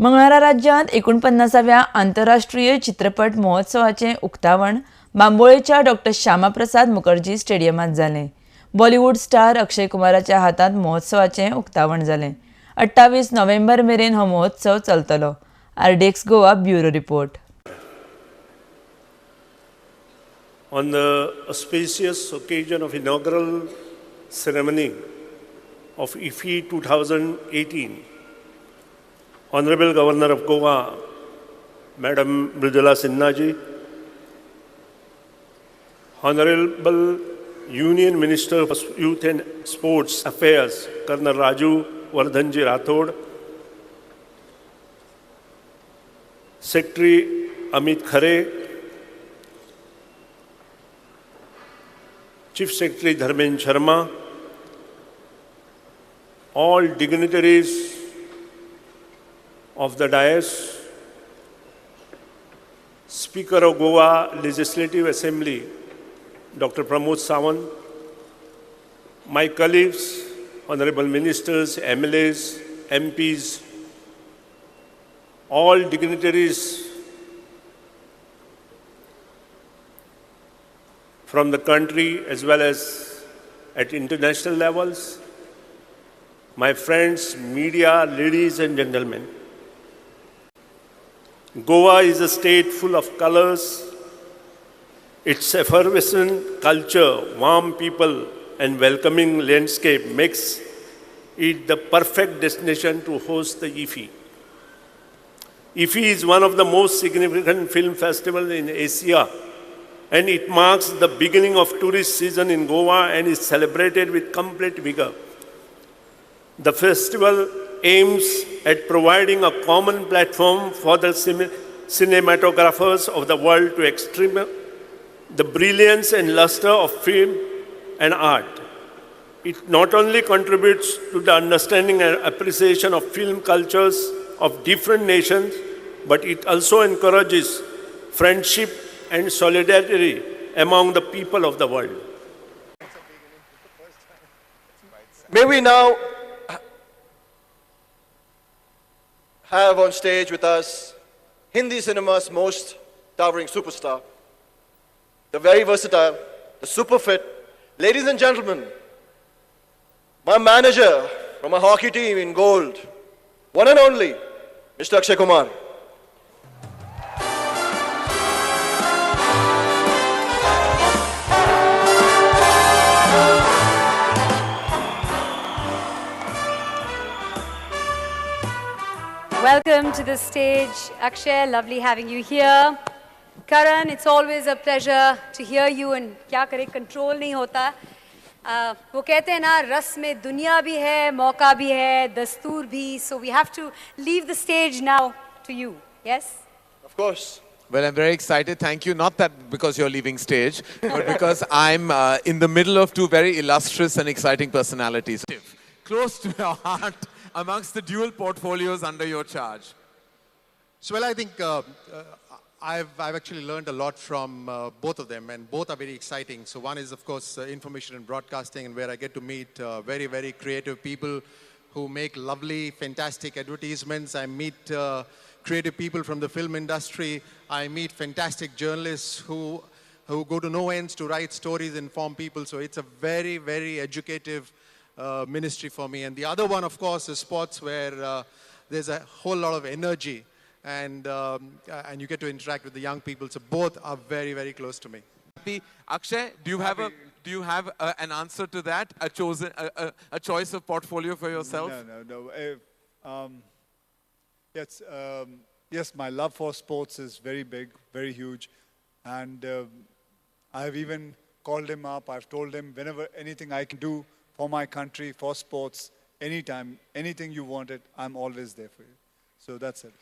मंगळारा राज्यांत 49व्या आंतरराष्ट्रीय चित्रपट महोत्सवाचें उक्तावण बांबोळेच्या डॉ श्यामाप्रसाद मुखर्जी स्टेडियमांत जालें. बॉलिवूड स्टार अक्षय कुमाराच्या हातांत महोत्सवाचें उक्तावण जालें. 28 नोव्हेंबर मेरेन हो महोत्सव चलतलो. RDX Goa bureau report. On the auspicious occasion of inaugural ceremony of IFFI 2018, Honorable Governor of Goa, Madam Mridula Sinha ji, Honorable Union Minister for Youth and Sports Affairs, Colonel Raju Vardhanji Rathod, Secretary Amit Khare, Chief Secretary Dharmendra Sharma, all dignitaries of the dais, Speaker of Goa Legislative Assembly, Dr. Pramod Sawant, my colleagues, Honorable Ministers, MLAs, MPs, all dignitaries from the country as well as at international levels, my friends, media, ladies and gentlemen. Goa is a state full of colors. Its effervescent culture, warm people and welcoming landscape makes it the perfect destination to host the IFFI. IFFI is one of the most significant film festivals in Asia, and it marks the beginning of tourist season in Goa and is celebrated with complete vigor. The festival aims at providing a common platform for the cinematographers of the world to express the brilliance and luster of film and art. It not only contributes to the understanding and appreciation of film cultures of different nations, but it also encourages friendship and solidarity among the people of the world. May we now have on stage with us Hindi cinema's most towering superstar, the very versatile, the super fit, ladies and gentlemen, my manager from a hockey team in gold, one and only, Mr. Akshay Kumar. Welcome to the stage, Akshay. Lovely having you here. Karan, it's always a pleasure to hear you. And क्या करे control नहीं होता. वो कहते हैं ना रस में दुनिया भी है, मौका भी है, दस्तूर भी. So we have to leave the stage now to you. Yes? Of course. Well, I'm very excited. Thank you. Not that because you're leaving stage, but because I'm in the middle of two very illustrious and exciting personalities. Close to your heart amongst the dual portfolios under your charge. So, well, I think I've actually learned a lot from both of them, and both are very exciting. So one is, of course, information and broadcasting, and where I get to meet very, very creative people who make lovely, fantastic advertisements. I meet creative people from the film industry. I meet fantastic journalists who go to no ends to write stories, inform people. So it's a very, very educative ministry for me. And the other one, of course, is sports, where there's a whole lot of energy, and you get to interact with the young people. So both are very, very close to me. Akshay, do you have an answer to that? A choice of portfolio for yourself? No. Yes, my love for sports is very big, very huge, and I've even called him up. I've told him whenever anything I can do for my country, for sports, anytime, anything you wanted, I'm always there for you. So that's it.